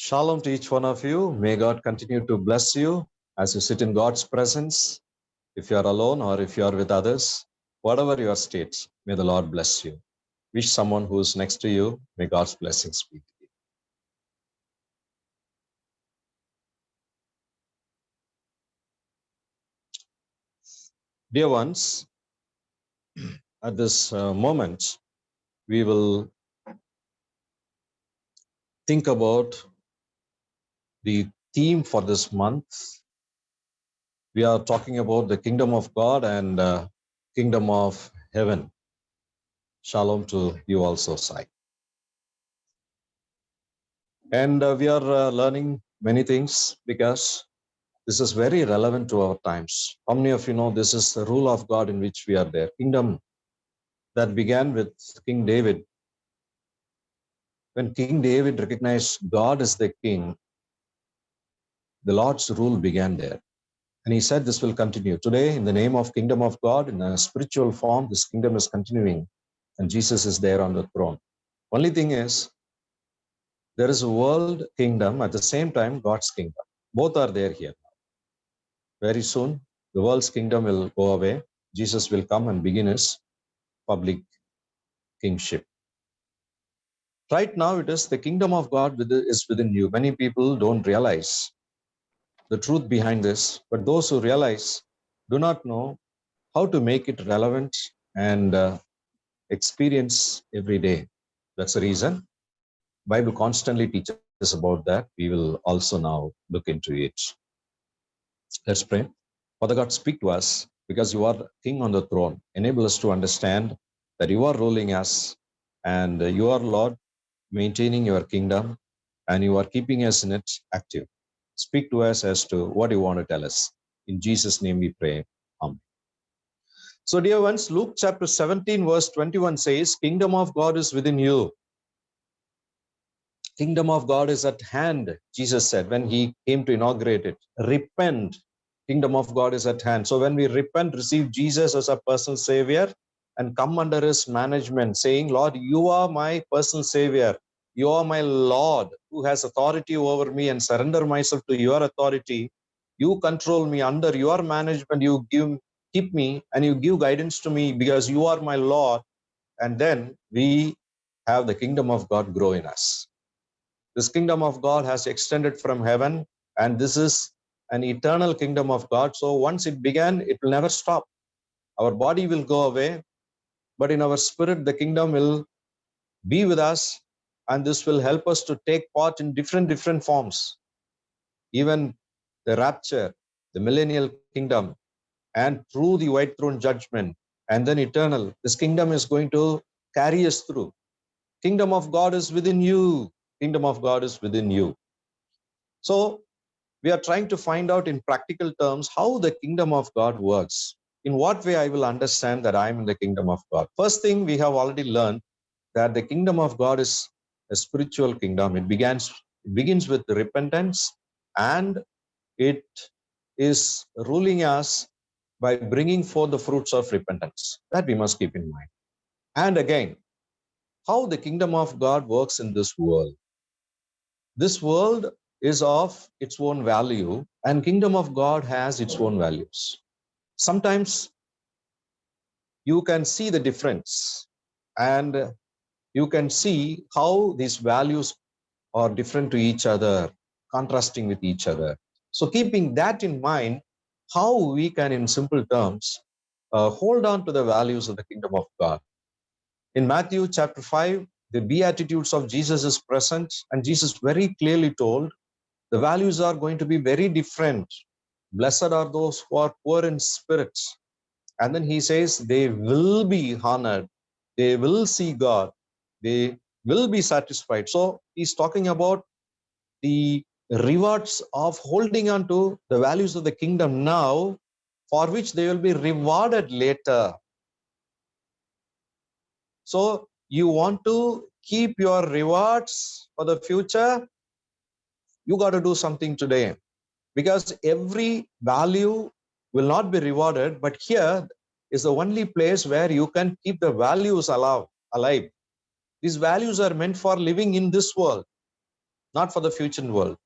Shalom to each one of you. May God continue to bless you as you sit in God's presence. If you are alone or if you are with others, whatever your state, may the Lord bless you. Wish someone who is next to you, may God's blessings be with you. Dear ones, at this moment, we will think about the theme for this month. We are talking about the kingdom of God and kingdom of heaven. Shalom to you also, Sai. And we are learning many things because this is very relevant to our times. How many of you know this is the rule of God in which we are there? Kingdom that began with King David. When King David recognized God as the king, the Lord's rule began there. And he said this will continue. Today, in the name of kingdom of God, in a spiritual form, this kingdom is continuing. And Jesus is there on the throne. Only thing is, there is a world kingdom at the same time, God's kingdom. Both are there here. Very soon, the world's kingdom will go away. Jesus will come and begin his public kingship. Right now, it is the kingdom of God is within you. Many people don't realize the truth behind this, but those who realize do not know how to make it relevant and experience every day. That's the reason Bible constantly teaches about that. We will also now look into it. Let's pray. Father God, speak to us because you are king on the throne. Enable us to understand that you are ruling us and you are Lord, maintaining your kingdom, and you are keeping us in it active. Speak to us as to what you want to tell us. In Jesus' name we pray. Amen. So dear ones, Luke chapter 17 verse 21 says, Kingdom of God is within you. Kingdom of God is at hand, Jesus said when he came to inaugurate it. Repent. Kingdom of God is at hand. So when we repent, receive Jesus as a personal savior and come under his management, saying, Lord, you are my personal savior. You are my Lord who has authority over me, and surrender myself to your authority. You control me under your management. You keep me and you give guidance to me because you are my Lord. And then we have the kingdom of God grow in us. This kingdom of God has extended from heaven, and this is an eternal kingdom of God. So once it began, it will never stop. Our body will go away, but in our spirit, the kingdom will be with us, and this will help us to take part in different forms. Even the rapture, the millennial kingdom, and through the white throne judgment, and then eternal. This kingdom is going to carry us through. Kingdom of God is within you. Kingdom of God is within you. So we are trying to find out in practical terms how the kingdom of God works. In what way I will understand that I am in the kingdom of God. First thing, we have already learned that the kingdom of God is a spiritual kingdom. It begins with repentance, and it is ruling us by bringing forth the fruits of repentance. That we must keep in mind. And again, how the kingdom of God works in this world. This world is of its own value, and kingdom of God has its own values. Sometimes you can see the difference, and you can see how these values are different to each other, contrasting with each other. So keeping that in mind, how we can, in simple terms, hold on to the values of the kingdom of God. In Matthew chapter 5, the Beatitudes of Jesus is present, and Jesus very clearly told the values are going to be very different. Blessed are those who are poor in spirit. And then he says they will be honored. They will see God. They will be satisfied. So he's talking about the rewards of holding on to the values of the kingdom now, for which they will be rewarded later. So you want to keep your rewards for the future, you got to do something today, because every value will not be rewarded, but here is the only place where you can keep the values alive. These values are meant for living in this world, not for the future world.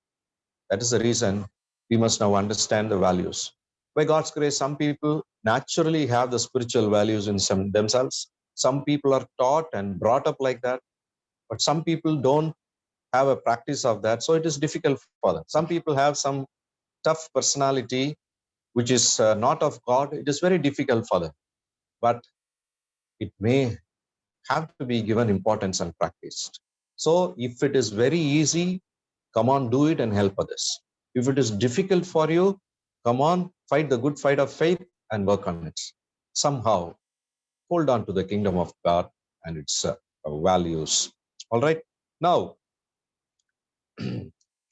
That is the reason we must now understand the values. By God's grace, some people naturally have the spiritual values in themselves. Some people are taught and brought up like that, but some people don't have a practice of that. So it is difficult for them. Some people have some tough personality, which is not of God. It is very difficult for them, but it may have to be given importance and practiced. So if it is very easy, come on, do it and help others. If it is difficult for you, come on, fight the good fight of faith and work on it. Somehow hold on to the kingdom of God and its values. All right. Now,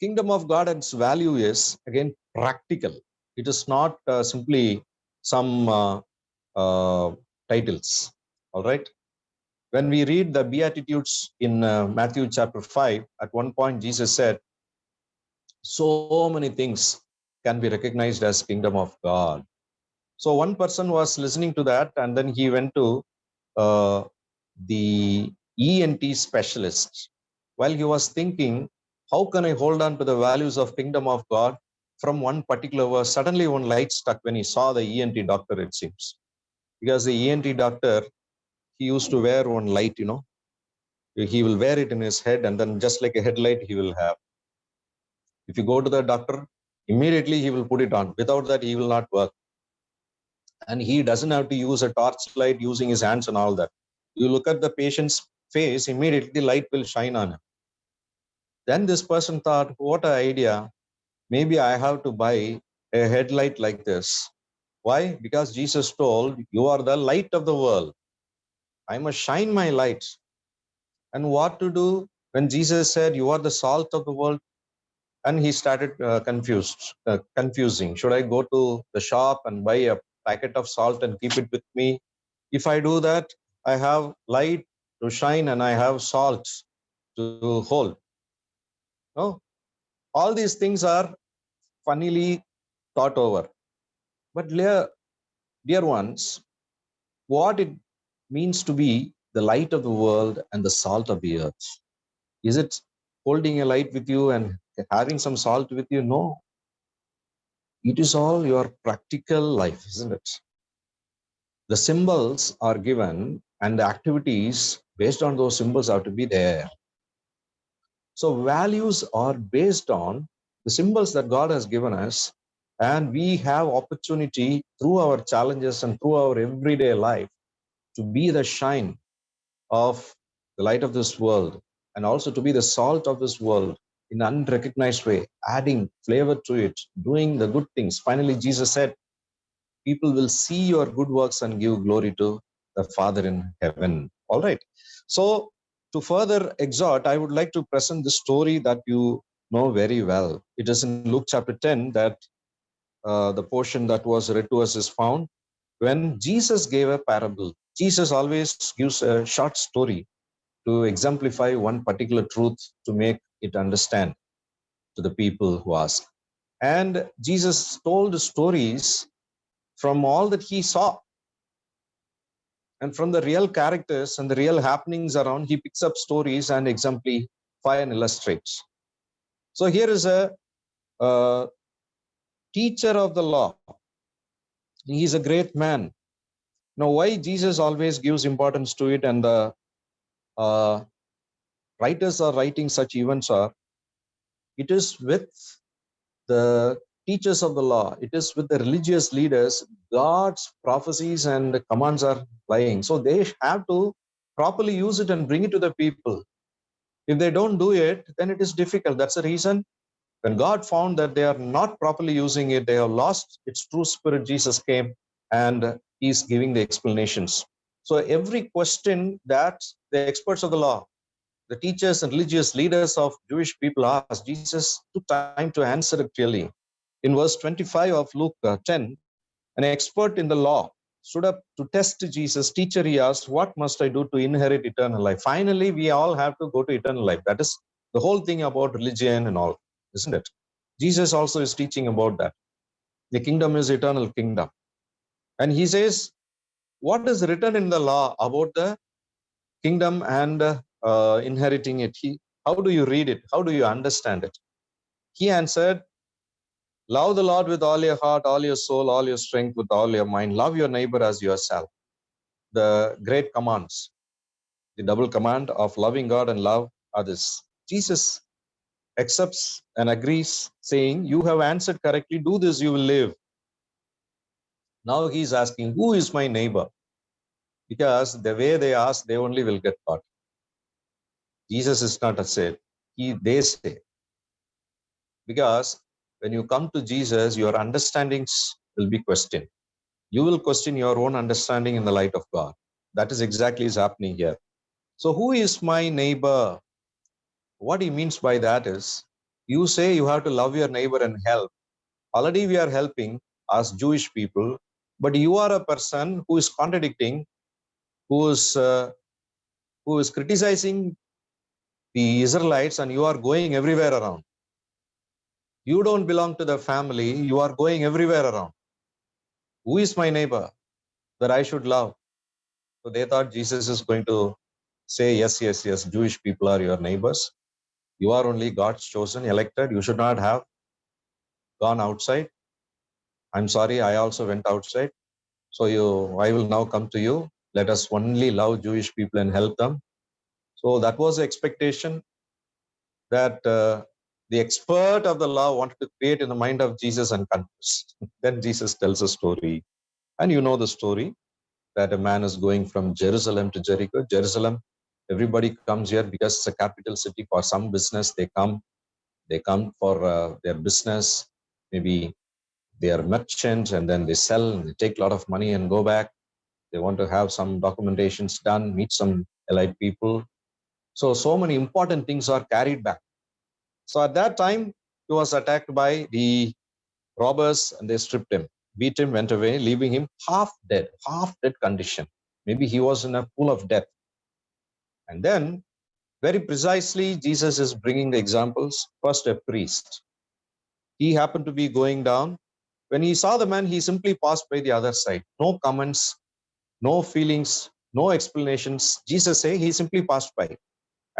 kingdom of God and its value is again practical. It is not simply some titles. All right. When we read the Beatitudes in Matthew chapter 5, at one point Jesus said, so many things can be recognized as kingdom of God. So one person was listening to that, and then he went to the ENT specialist. While he was thinking, how can I hold on to the values of kingdom of God from one particular verse? Suddenly one light struck when he saw the ENT doctor, it seems. Because the ENT doctor, he used to wear one light, he will wear it in his head, and then just like a headlight he will have. If you go to the doctor, immediately he will put it on. Without that, he will not work. And he doesn't have to use a torchlight using his hands and all that. You look at the patient's face, immediately the light will shine on him. Then this person thought, what an idea. Maybe I have to buy a headlight like this. Why? Because Jesus told, you are the light of the world. I must shine my light. And what to do when Jesus said, you are the salt of the world? And he started confusing. Should I go to the shop and buy a packet of salt and keep it with me? If I do that, I have light to shine and I have salt to hold. No, all these things are funnily thought over. But dear ones, what it means to be the light of the world and the salt of the earth? Is it holding a light with you and having some salt with you? No. It is all your practical life, isn't it? The symbols are given and the activities based on those symbols have to be there. So values are based on the symbols that God has given us, and we have opportunity through our challenges and through our everyday life to be the shine of the light of this world and also to be the salt of this world in an unrecognized way, adding flavor to it, doing the good things. Finally, Jesus said, people will see your good works and give glory to the Father in heaven. All right. So to further exhort, I would like to present the story that you know very well. It is in Luke chapter 10 that the portion that was read to us is found. When Jesus gave a parable, Jesus always gives a short story to exemplify one particular truth to make it understand to the people who ask. And Jesus told stories from all that he saw. And from the real characters and the real happenings around, he picks up stories and exemplify and illustrates. So here is a teacher of the law. He is a great man. Now, why Jesus always gives importance to it and the writers are writing such events are, it is with the teachers of the law, it is with the religious leaders, God's prophecies and commands are lying. So they have to properly use it and bring it to the people. If they don't do it, then it is difficult. That's the reason when God found that they are not properly using it, they have lost its true spirit, Jesus came and he's giving the explanations. So every question that the experts of the law, the teachers and religious leaders of Jewish people asked, Jesus took time to answer it clearly. In verse 25 of Luke 10, an expert in the law stood up to test Jesus. Teacher, he asked, what must I do to inherit eternal life? Finally, we all have to go to eternal life. That is the whole thing about religion and all, isn't it? Jesus also is teaching about that. The kingdom is eternal kingdom. And he says, what is written in the law about the kingdom and inheriting it? How do you read it? How do you understand it? He answered, love the Lord with all your heart, all your soul, all your strength, with all your mind. Love your neighbor as yourself. The great commands, the double command of loving God and love others. Jesus accepts and agrees, saying, you have answered correctly. Do this, you will live. Now he's asking, who is my neighbor? Because the way they ask, they only will get caught. Jesus is not a say. They say. Because when you come to Jesus, your understandings will be questioned. You will question your own understanding in the light of God. That is exactly is happening here. So who is my neighbor? What he means by that is, you say you have to love your neighbor and help. Already we are helping as Jewish people, but you are a person who is contradicting, who is criticizing the Israelites, and you are going everywhere around. You don't belong to the family, you are going everywhere around. Who is my neighbor that I should love? So they thought Jesus is going to say, yes, yes, yes, Jewish people are your neighbors. You are only God's chosen, elected. You should not have gone outside. I'm sorry, I also went outside. So I will now come to you. Let us only love Jewish people and help them. So that was the expectation that the expert of the law wanted to create in the mind of Jesus and confess. Then Jesus tells a story. And you know the story, that a man is going from Jerusalem to Jericho. Jerusalem, everybody comes here because it's a capital city for some business. They come for their business. Maybe they are merchants and then they sell and they take a lot of money and go back. They want to have some documentations done, meet some allied people. So many important things are carried back. So at that time, he was attacked by the robbers and they stripped him, beat him, went away, leaving him half dead condition. Maybe he was in a pool of death. And then, very precisely, Jesus is bringing the examples. First, a priest. He happened to be going down. When he saw the man, he simply passed by the other side. No comments, no feelings, no explanations. Jesus say he simply passed by.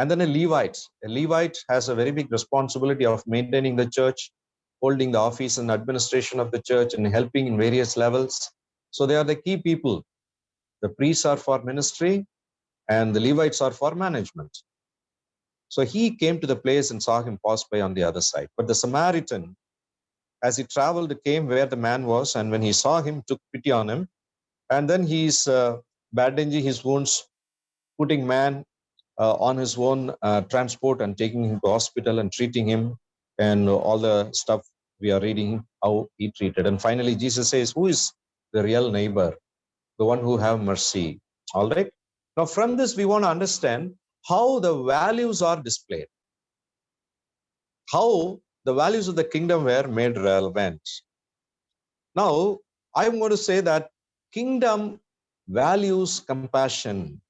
And then a Levite has a very big responsibility of maintaining the church, holding the office and administration of the church and helping in various levels. So they are the key people. The priests are for ministry and the Levites are for management. So he came to the place and saw him pass by on the other side. But the Samaritan, as he traveled, came where the man was, and when he saw him, took pity on him. And then he's bandaging his wounds, putting man on his own transport and taking him to hospital and treating him, and all the stuff we are reading, how he treated. And finally, Jesus says, who is the real neighbor? The one who have mercy. All right. Now, from this, we want to understand how the values are displayed, how the values of the kingdom were made relevant. Now, I'm going to say that kingdom values compassion.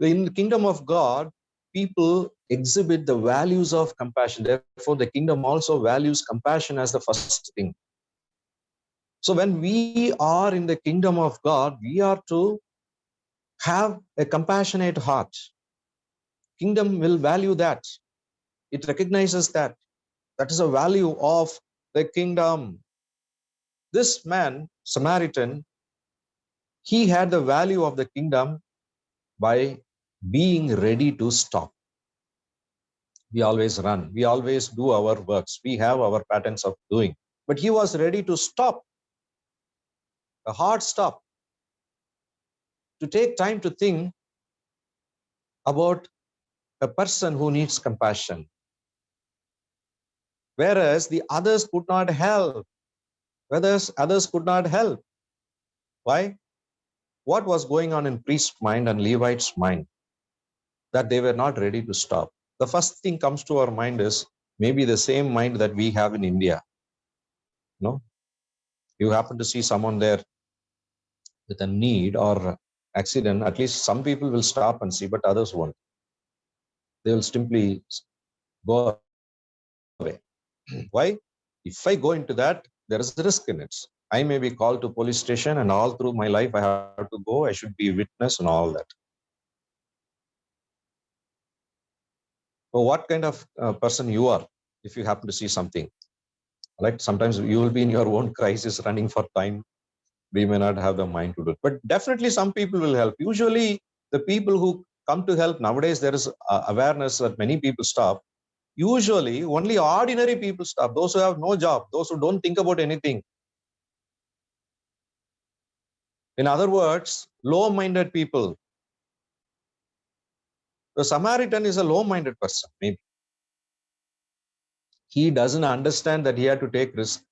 In the kingdom of God, people exhibit the values of compassion. Therefore, the kingdom also values compassion as the first thing. So when we are in the kingdom of God, we are to have a compassionate heart. Kingdom will value that. It recognizes that. That is a value of the kingdom. This man, Samaritan, he had the value of the kingdom by being ready to stop. We always run. We always do our works. We have our patterns of doing. But he was ready to stop, a hard stop, to take time to think about a person who needs compassion. Whereas the others could not help. Others could not help. Why? What was going on in priest's mind and Levite's mind? That they were not ready to stop. The first thing comes to our mind is maybe the same mind that we have in India. No, you happen to see someone there with a need or accident, at least some people will stop and see, but others won't. They will simply go away. Why? If I go into that, there is a risk in it. I may be called to police station, and all through my life I have to go. I should be witness and all that. So what kind of person you are if you happen to see something? Like sometimes you will be in your own crisis running for time. We may not have the mind to do it. But definitely some people will help. Usually the people who come to help, nowadays there is awareness that many people stop. Usually only ordinary people stop. Those who have no job, those who don't think about anything. In other words, low-minded people. The Samaritan is a low-minded person, maybe. He doesn't understand that he had to take risk.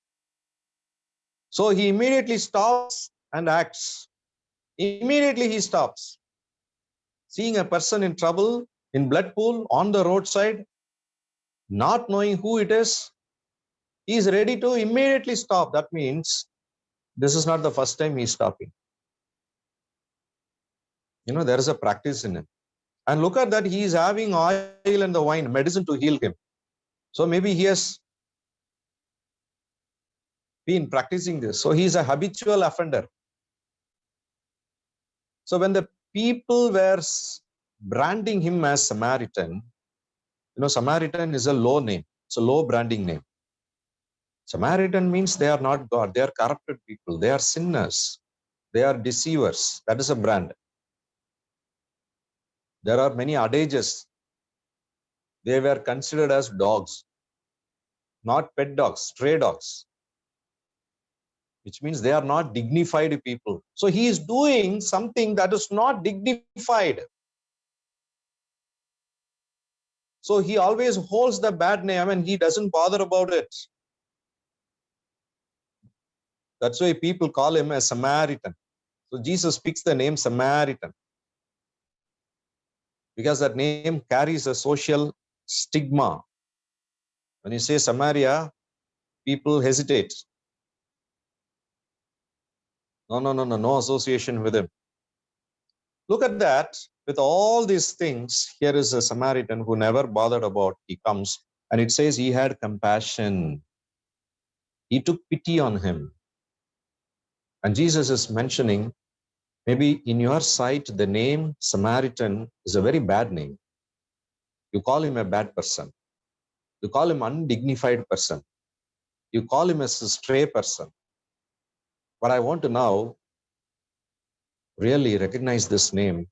So he immediately stops and acts. Immediately he stops. Seeing a person in trouble, in blood pool, on the roadside, not knowing who it is, he is ready to immediately stop. That means this is not the first time he's stopping. There is a practice in it. And look at that, he is having oil and the wine, medicine to heal him. So maybe he has been practicing this. So he is a habitual offender. So when the people were branding him as Samaritan, Samaritan is a low name. It's a low branding name. Samaritan means they are not God. They are corrupted people. They are sinners. They are deceivers. That is a brand. There are many adages. They were considered as dogs, not pet dogs, stray dogs, which means they are not dignified people. So he is doing something that is not dignified. So he always holds the bad name and he doesn't bother about it. That's why people call him a Samaritan. So Jesus picks the name Samaritan because that name carries a social stigma. When you say Samaria, people hesitate. No association with him. Look at that. With all these things, here is a Samaritan who never bothered about. He comes and it says he had compassion. He took pity on him. And Jesus is mentioning, maybe in your sight, the name Samaritan is a very bad name. You call him a bad person. You call him undignified person. You call him a stray person. But I want to now really recognize this name.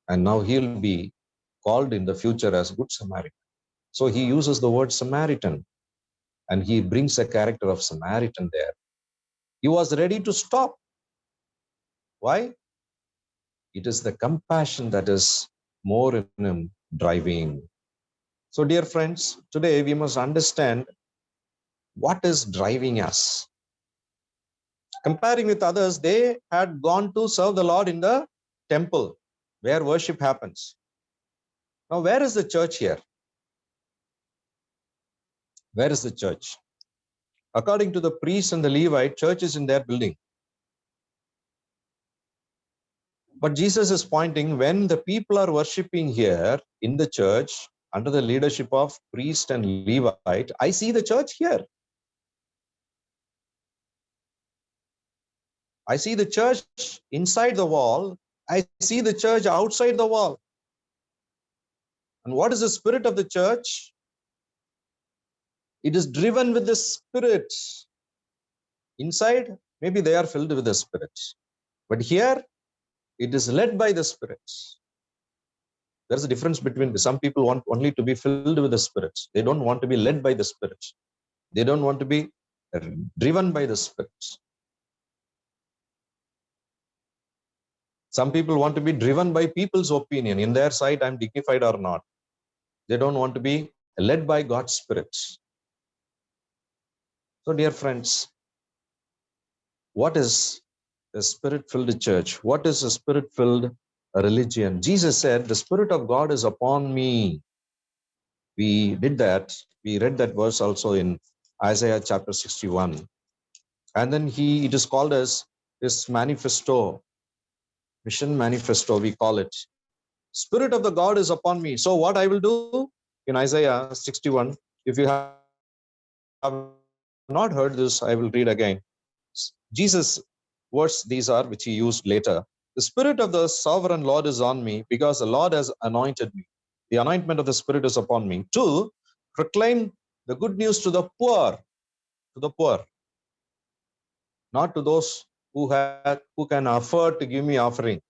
And now he'll be called in the future as Good Samaritan. So he uses the word Samaritan and he brings a character of Samaritan there. He was ready to stop. Why? It is the compassion that is more in him driving. So dear friends, today we must understand what is driving us. Comparing with others, they had gone to serve the Lord in the temple where worship happens. Now, where is the church here? Where is the church? According to the priest and the Levite, church is in their building. But Jesus is pointing, when the people are worshiping here in the church under the leadership of priest and Levite, I see the church here. I see the church inside the wall. I see the church outside the wall. And what is the spirit of the church? It is driven with the Spirit. Inside, maybe they are filled with the Spirit. But here, it is led by the Spirit. There's a difference between some people want only to be filled with the Spirit. They don't want to be led by the Spirit. They don't want to be driven by the Spirit. Some people want to be driven by people's opinion. In their sight, I'm dignified or not. They don't want to be led by God's Spirit. So, dear friends, what is a Spirit-filled church? What is a Spirit-filled religion? Jesus said, the Spirit of God is upon me. We did that. We read that verse also in Isaiah chapter 61. And then it is called as this manifesto, mission manifesto, we call it. Spirit of the God is upon me. So what I will do in Isaiah 61, if you have not heard this, I will read again. Jesus' words these are, which he used later. The Spirit of the sovereign Lord is on me because the Lord has anointed me. The anointment of the Spirit is upon me to proclaim the good news to the poor, not to those who can afford to give me offering.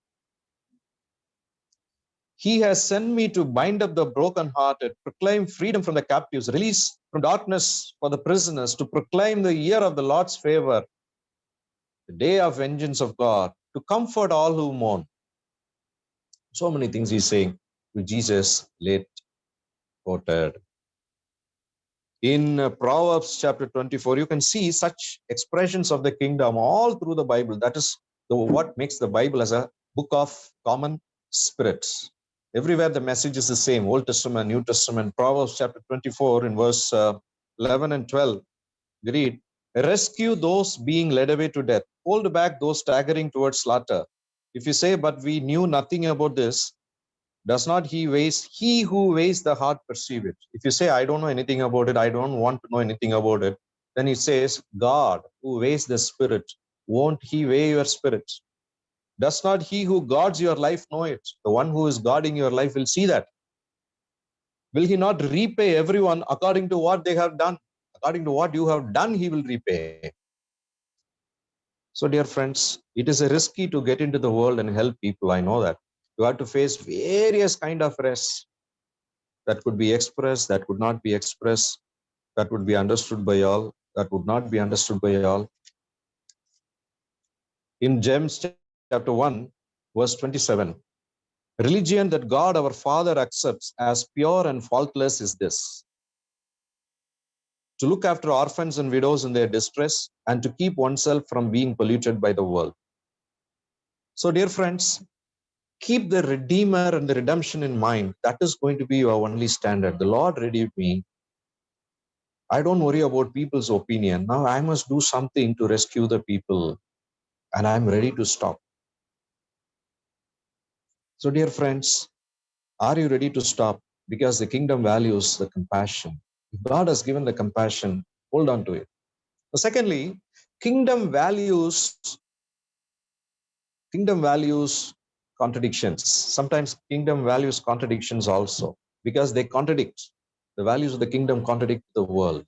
He has sent me to bind up the brokenhearted, proclaim freedom from the captives, release from darkness for the prisoners, to proclaim the year of the Lord's favor, the day of vengeance of God, to comfort all who mourn. So many things he's saying to Jesus late quoted. In Proverbs chapter 24, you can see such expressions of the kingdom all through the Bible. That is what makes the Bible as a book of common spirits. Everywhere the message is the same, Old Testament, New Testament. Proverbs chapter 24 in verse 11 and 12, we read, rescue those being led away to death, hold back those staggering towards slaughter. If you say, but we knew nothing about this, does not he who weighs the heart perceive it? If you say, I don't know anything about it, I don't want to know anything about it, then he says, God who weighs the spirit, won't he weigh your spirit? Does not he who guards your life know it? The one who is guarding your life will see that. Will he not repay everyone according to what they have done? According to what you have done, he will repay. So, dear friends, it is a risky to get into the world and help people. I know that. You have to face various kind of risks that could be expressed, that could not be expressed, that would be understood by all, that would not be understood by all. In James chapter 1, verse 27, religion that God our Father accepts as pure and faultless is this: to look after orphans and widows in their distress and to keep oneself from being polluted by the world. So, dear friends, keep the Redeemer and the redemption in mind. That is going to be your only standard. The Lord redeemed me. I don't worry about people's opinion. Now I must do something to rescue the people, and I'm ready to stop. So, dear friends, are you ready to stop? Because the kingdom values the compassion. If God has given the compassion, hold on to it. Secondly, kingdom values contradictions. Sometimes kingdom values contradictions also, because they contradict. The values of the kingdom contradict the world.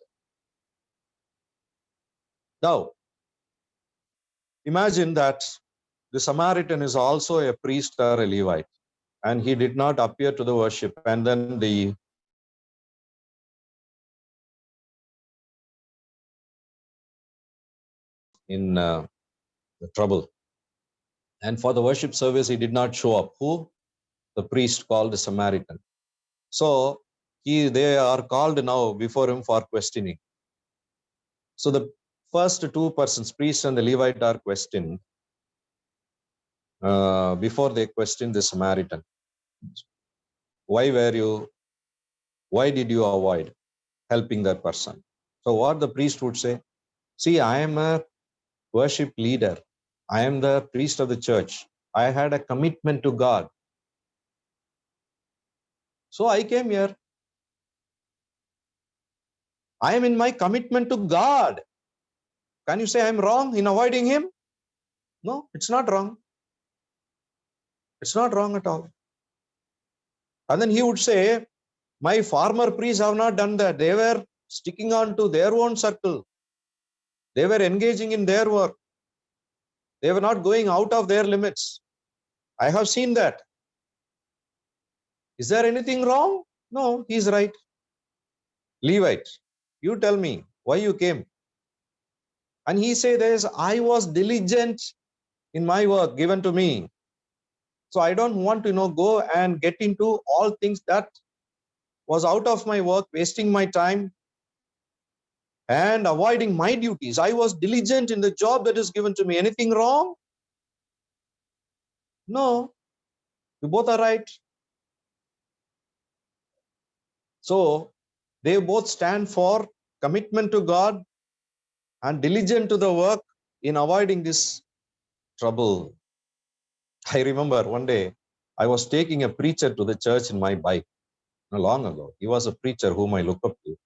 Now, imagine that the Samaritan is also a priest or a Levite, and he did not appear to the worship, and then the in the trouble. And for the worship service, he did not show up. Who? The priest called the Samaritan. So they are called now before him for questioning. So the first two persons, priest and the Levite, are questioned before they question the Samaritan. Why did you avoid helping that person? So what the priest would say, see, I am a worship leader. I am the priest of the church. I had a commitment to God. So I came here. I am in my commitment to God. Can you say I'm wrong in avoiding him? No, it's not wrong. It's not wrong at all. And then he would say, my former priests have not done that. They were sticking on to their own circle. They were engaging in their work. They were not going out of their limits. I have seen that. Is there anything wrong? No, he's right. Levite, you tell me why you came. And he says, I was diligent in my work given to me. So I don't want to go and get into all things that was out of my work, wasting my time and avoiding my duties. I was diligent in the job that is given to me. Anything wrong? No, you both are right. So they both stand for commitment to God and diligent to the work in avoiding this trouble. I remember one day I was taking a preacher to the church in my bike long ago. He was a preacher whom I look up to,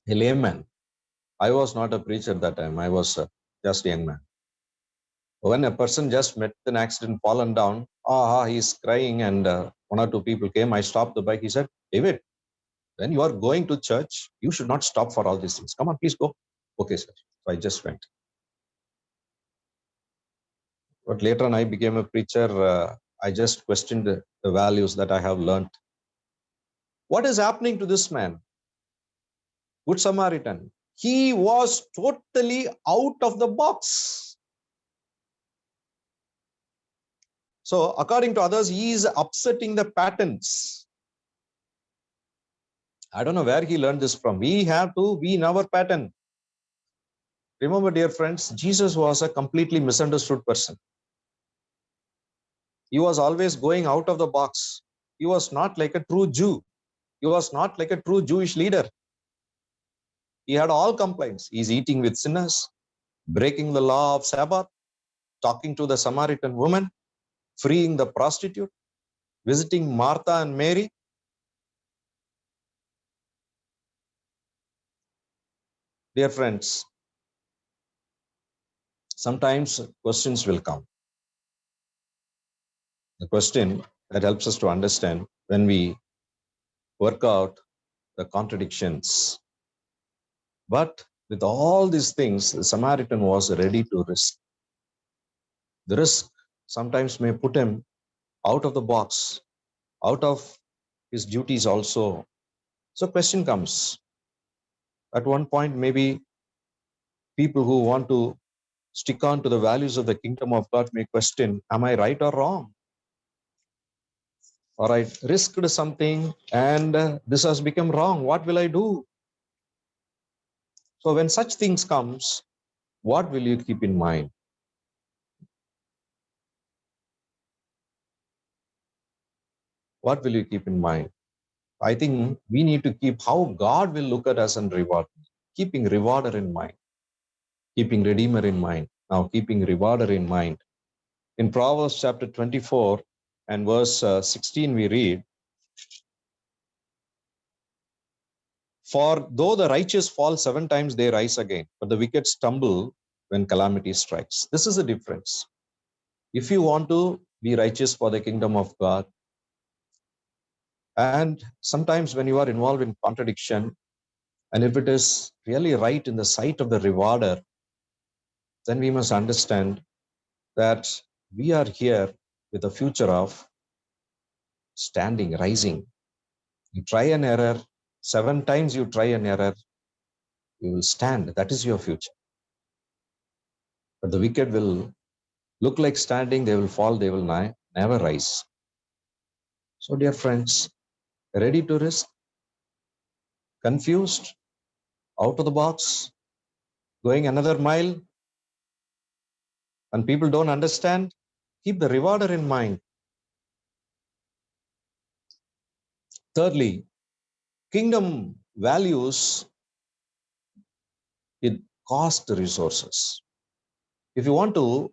a layman. I was not a preacher at that time. I was just a young man. When a person just met an accident, fallen down, He's crying, and one or two people came. I stopped the bike. He said, David, when you are going to church, you should not stop for all these things. Come on, please go. Okay, sir. So I just went. But later on, I became a preacher. I just questioned the values that I have learned. What is happening to this man? Good Samaritan. He was totally out of the box. So according to others, he is upsetting the patterns. I don't know where he learned this from. We have to be in our pattern. Remember, dear friends, Jesus was a completely misunderstood person. He was always going out of the box. He was not like a true Jew. He was not like a true Jewish leader. He had all complaints. He's eating with sinners, breaking the law of Sabbath, talking to the Samaritan woman, freeing the prostitute, visiting Martha and Mary. Dear friends, sometimes questions will come. The question that helps us to understand when we work out the contradictions. But with all these things, the Samaritan was ready to risk. The risk sometimes may put him out of the box, out of his duties also. So question comes. At one point, maybe people who want to stick on to the values of the kingdom of God may question, am I right or wrong? Or I risked something and this has become wrong. What will I do? So when such things comes, what will you keep in mind? What will you keep in mind? I think we need to keep how God will look at us and reward. Keeping rewarder in mind, keeping redeemer in mind. Now keeping rewarder in mind. In Proverbs chapter 24 and verse 16, we read, for though the righteous fall 7 times, they rise again, but the wicked stumble when calamity strikes. This is the difference. If you want to be righteous for the kingdom of God, and sometimes when you are involved in contradiction, and if it is really right in the sight of the rewarder, then we must understand that we are here with a future of standing, rising. You try an error, 7 times you try an error, you will stand. That is your future. But the wicked will look like standing, they will fall, they will never rise. So, dear friends, ready to risk, confused, out of the box, going another mile, and people don't understand, keep the rewarder in mind. Thirdly, kingdom values, it cost resources. If you want to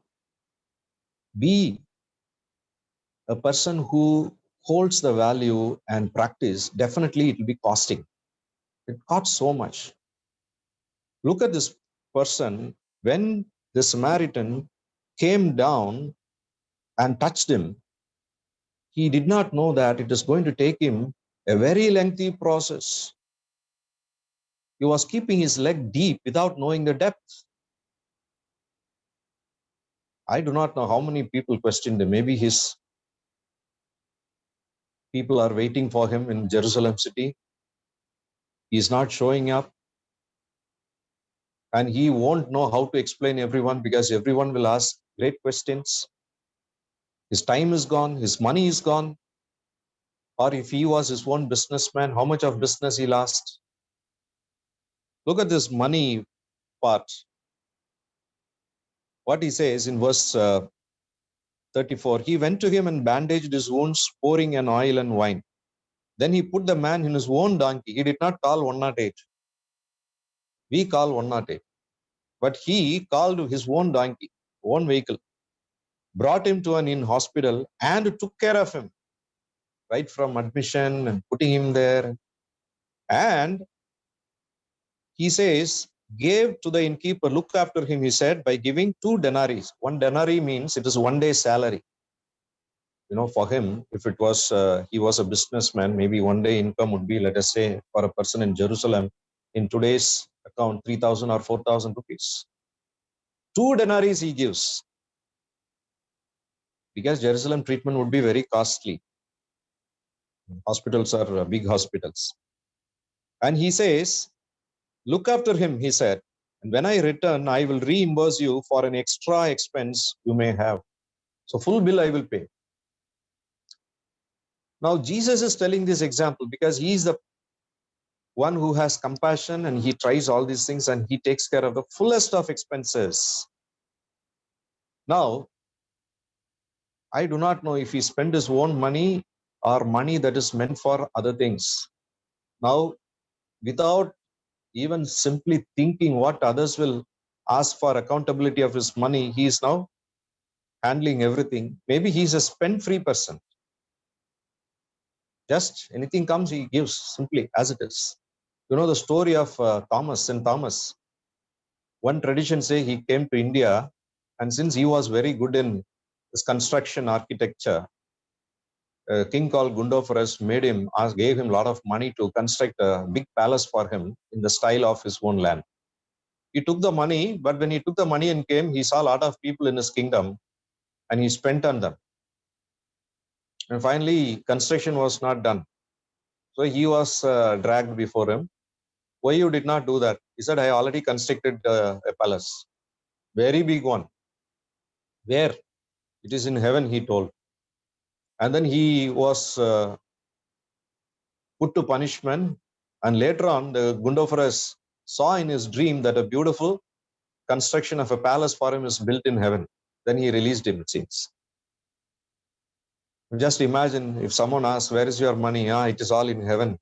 be a person who holds the value and practice, definitely it will be costing. It costs so much. Look at this person. When the Samaritan came down and touched him, he did not know that it is going to take him a very lengthy process. He was keeping his leg deep without knowing the depth. I do not know how many people questioned him. Maybe his people are waiting for him in Jerusalem city. He's not showing up, and he won't know how to explain everyone because everyone will ask great questions. His time is gone, his money is gone. Or if he was his own businessman, how much of business he lost? Look at this money part. What he says in verse 34, he went to him and bandaged his wounds, pouring an oil and wine. Then he put the man in his own donkey. He did not call 108. We call 108. But he called his own donkey, own vehicle, brought him to an inn hospital and took care of him, right from admission and putting him there. And he says, gave to the innkeeper, look after him, he said, by giving 2 denarii. 1 denarii means it is 1 day's salary. For him, if it was he was a businessman, maybe one day income would be, let us say, for a person in Jerusalem, in today's account, 3,000 or 4,000 rupees. 2 denarii he gives, because Jerusalem treatment would be very costly. Hospitals are big hospitals. And he says, look after him, he said, and when I return, I will reimburse you for an extra expense you may have. So full bill I will pay. Now Jesus is telling this example because he is the one who has compassion, and he tries all these things and he takes care of the fullest of expenses. Now, I do not know if he spent his own money or money that is meant for other things. Now, without even simply thinking what others will ask for accountability of his money, he is now handling everything. Maybe he's a spend-free person. Just anything comes, he gives simply as it is. You know the story of St. Thomas. One tradition say he came to India, and since he was very good in this construction architecture, a king called Gundoforus gave him a lot of money to construct a big palace for him in the style of his own land. He took the money, but when he took the money and came, he saw a lot of people in his kingdom and he spent on them. And finally, construction was not done. So he was dragged before him. Why you did not do that? He said, I already constructed a palace, very big one. Where? It is in heaven, he told. And then he was put to punishment. And later on, the Gundoforus saw in his dream that a beautiful construction of a palace for him is built in heaven. Then he released him, it seems. Just imagine if someone asks, where is your money? It is all in heaven.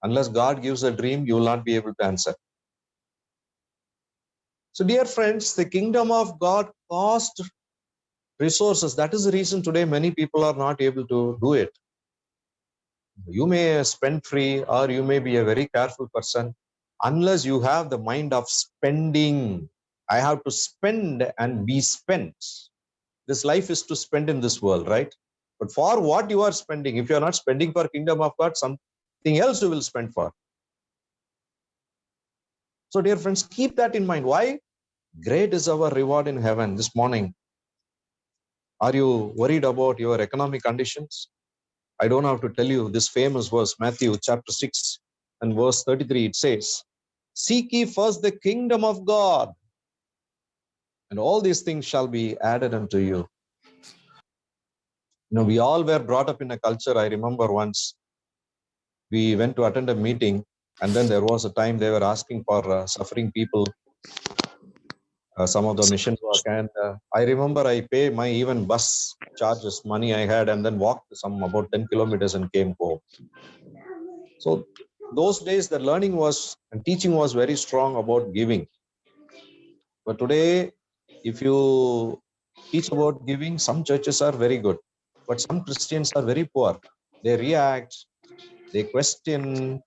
Unless God gives a dream, you will not be able to answer. So, dear friends, the kingdom of God cost resources. That is the reason today many people are not able to do it. You may spend free, or you may be a very careful person. Unless you have the mind of spending, I have to spend and be spent. This life is to spend in this world, right? But for what you are spending, if you are not spending for kingdom of God, something else you will spend for. So, dear friends, keep that in mind. Why? Great is our reward in heaven. This morning, are you worried about your economic conditions? I don't have to tell you this famous verse, Matthew chapter 6 and verse 33. It says, seek ye first the kingdom of God, and all these things shall be added unto you. We all were brought up in a culture. I remember once we went to attend a meeting, and then there was a time they were asking for suffering people, some of the mission work. And I remember I pay my even bus charges, money I had, and then walked some about 10 kilometers and came home. So those days, the learning was and teaching was very strong about giving. But today, if you teach about giving, some churches are very good, but some Christians are very poor. They react, they question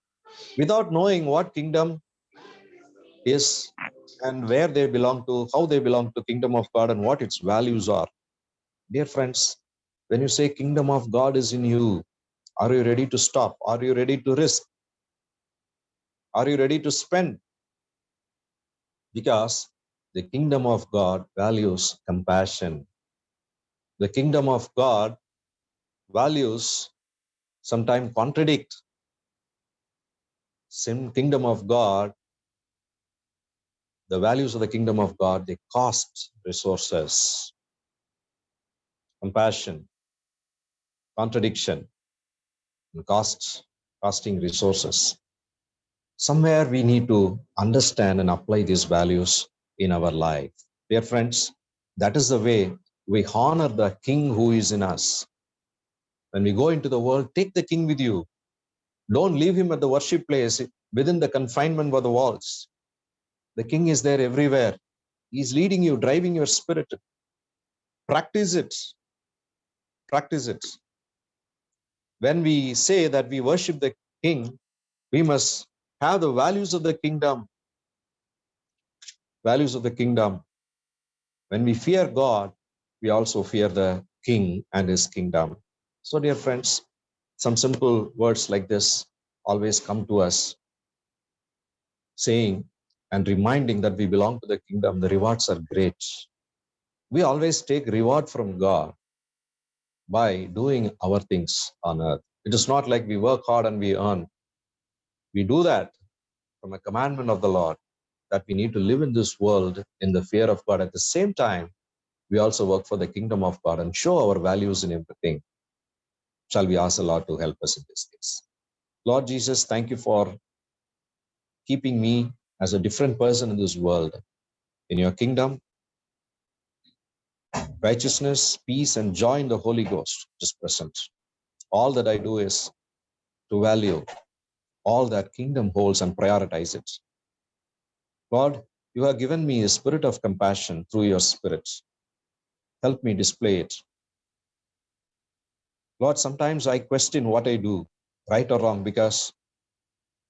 without knowing what kingdom is and where they belong to, how they belong to kingdom of God and what its values are. Dear friends, when you say kingdom of God is in you, are you ready to stop? Are you ready to risk? Are you ready to spend? Because the kingdom of God values compassion. The kingdom of God values sometimes contradict. Kingdom of God, the values of the kingdom of God, they cost resources, compassion, contradiction, and costing resources. Somewhere we need to understand and apply these values in our life. Dear friends, that is the way we honor the King who is in us. When we go into the world, take the King with you. Don't leave him at the worship place within the confinement of the walls. The King is there everywhere. He's leading you, driving your spirit. Practice it. Practice it. When we say that we worship the King, we must have the values of the kingdom. Values of the kingdom. When we fear God, we also fear the King and his kingdom. So, dear friends, some simple words like this always come to us, saying and reminding that we belong to the kingdom. The rewards are great. We always take reward from God by doing our things on earth. It is not like we work hard and we earn. We do that from a commandment of the Lord, that we need to live in this world in the fear of God. At the same time, we also work for the kingdom of God and show our values in everything. Shall we ask the Lord to help us in this case? Lord Jesus, thank you for keeping me as a different person in this world. In your kingdom, righteousness, peace, and joy in the Holy Ghost is present. All that I do is to value all that kingdom holds and prioritize it. Lord, you have given me a spirit of compassion through your spirit. Help me display it. Lord, sometimes I question what I do, right or wrong, because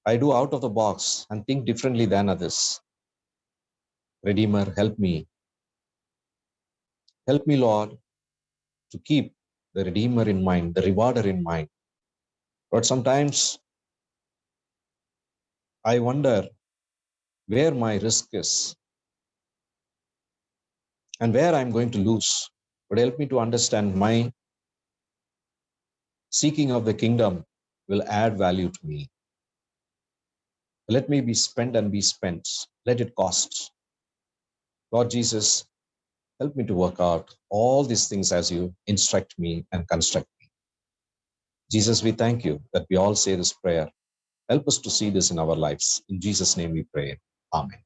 I do out of the box and think differently than others. Redeemer, help me. Help me, Lord, to keep the Redeemer in mind, the Rewarder in mind. But sometimes I wonder where my risk is and where I'm going to lose. But help me to understand my seeking of the kingdom will add value to me. Let me be spent and be spent. Let it cost. Lord Jesus, help me to work out all these things as you instruct me and construct me. Jesus, we thank you that we all say this prayer. Help us to see this in our lives. In Jesus' name we pray. Amen.